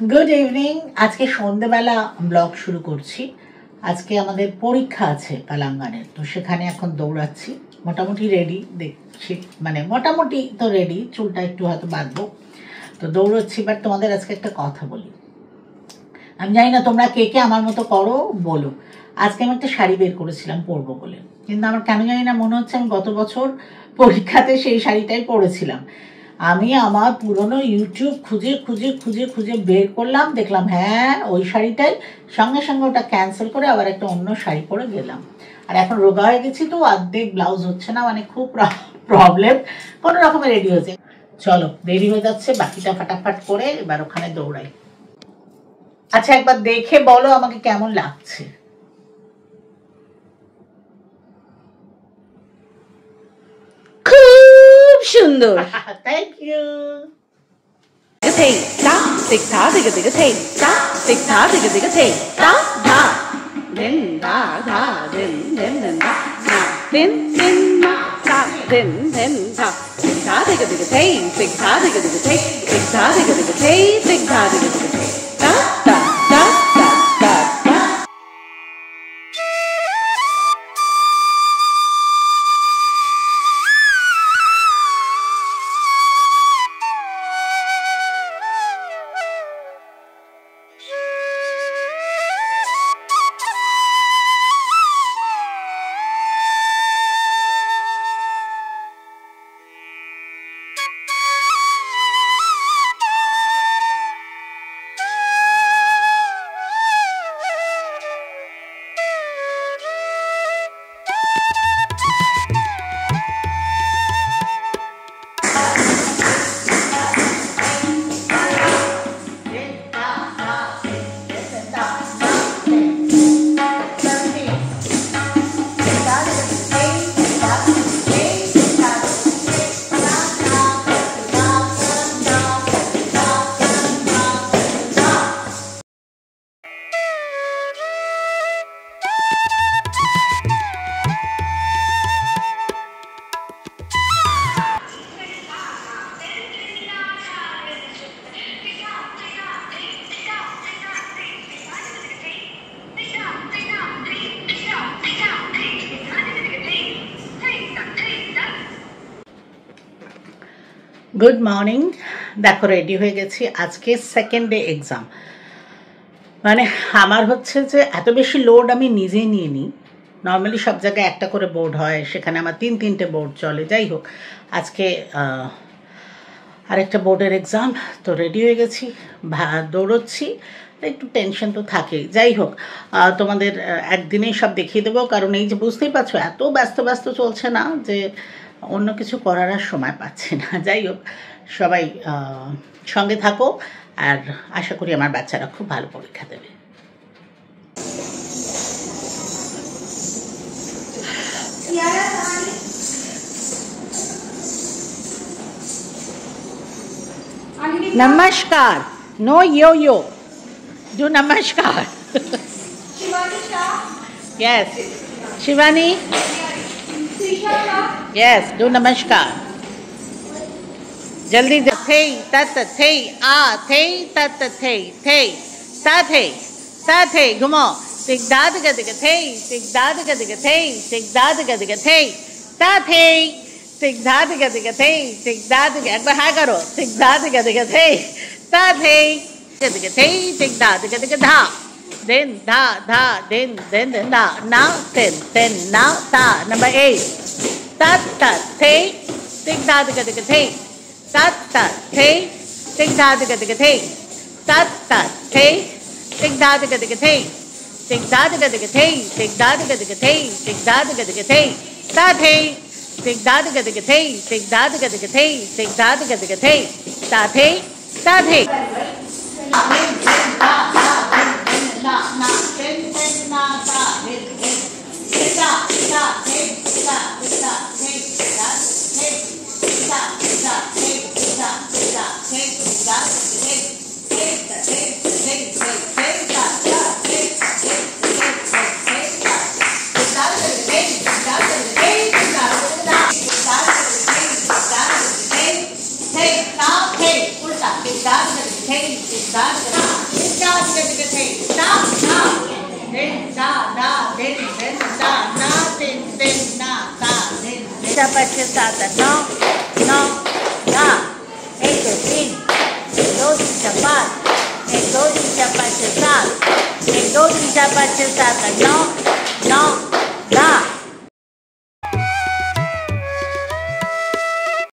Good evening. আজকে সন্ধ্যেবেলা blog শুরু করছি। আজকে আমাদের পরীক্ষা আছে কালাঙ্গানের, তো সেখানে এখন দৌড়াচ্ছি। মোটামুটি রেডি দেখছি, মানে মোটামুটি তো রেডি, চুলটা একটু হয়তো বাঁধবো, তো দৌড়াচ্ছি। বাট তোমাদের আজকে একটা কথা বলি, আমি জানি না তোমরা কে কে আমার মতো করো বলো। আজকে আমি একটা শাড়ি বের করেছিলাম পরবো বলে, কিন্তু আমার কেন জানি না মনে হচ্ছে আমি গত বছর পরীক্ষাতে সেই শাড়িটাই পরেছিলাম। আমি আমার পুরনো ইউটিউব খুঁজে খুঁজে খুঁজে খুঁজে বের করলাম, দেখলাম হ্যাঁ ওই শাড়িটাই। সঙ্গে সঙ্গে ওটা ক্যান্সেল করে আবার একটা অন্য শাড়ি পরে গেলাম। আর এখন রোগা হয়ে গেছি, তো অর্ধেক ব্লাউজ হচ্ছে না, মানে খুব প্রবলেম। কোনো রকমের রেডি হয়েছে, চলো দেরি হয়ে যাচ্ছে, বাকিটা ফাটাফাট করে এবার ওখানে দৌড়াই। আচ্ছা একবার দেখে বলো আমাকে কেমন লাগছে। খুব সুন্দর। Thank you. Hey, da, dig da, dig dig hey, da, dig da, dig dig hey, da, da, din da, da, din da, da, din da, din da, dig da, dig hey, dig da, dig hey, dig da, dig hey, dig da, dig hey, da, da, da, da, da, da. Good morning. দেখো ready হয়ে গেছি, আজকে second day exam. মানে আমার হচ্ছে যে এত বেশি লোড আমি নিজে নিয়ে নিই। নর্মালি সব জায়গায় একটা করে বোর্ড হয়, সেখানে আমার তিনটে বোর্ড চলে। যাই হোক, আজকে আরেকটা বোর্ডের এক্সাম, তো রেডি হয়ে গেছি, দৌড়চ্ছি। একটু টেনশন তো থাকেই। যাই হোক, তোমাদের একদিনেই সব দেখিয়ে দেবো, কারণ এই যে বুঝতেই পারছো এত ব্যস্ত ব্যস্ত চলছে না যে অন্য কিছু করার আর সময় পাচ্ছি না। যাই হোক, সবাই সঙ্গে থাকো, আর আশা করি আমার বাচ্চারা খুব ভালো পরীক্ষা দেবে। নমস্কার, নো ইয়ো ইয়ো, do namaskar. Yes, Shivani. Yes, do namaskar. Jaldi thei tat thei a thei tat thei thei sa thei gumo tik dad ga dig thei tik dad ga dig thei tik dad ga dig thei sa thei tik dad ga dig thei tik dad ga ekbar ha karo tik dad ga dig thei sa thei dig thei tik dad ga dig dha then dha dha then da now ten now ta number 8 tat thei tik dad ga dig thei tat thei tik dad ga dig thei tat thei tik dad ga dig thei tik dad ga dig thei tik dad ga dig thei tik dad ga dig thei ta thei tik dad ga dig thei tik dad ga dig thei tik dad ga dig thei ta thei ta thei Hey, टिक दा टिक दा टिक थे दा दा दिन दा दा दिन दा ना दिन ना दा दिन Dapat sesat no no da. Itu din. Itu dapat. Itu dapat sesat. Itu dapat sesat no no da.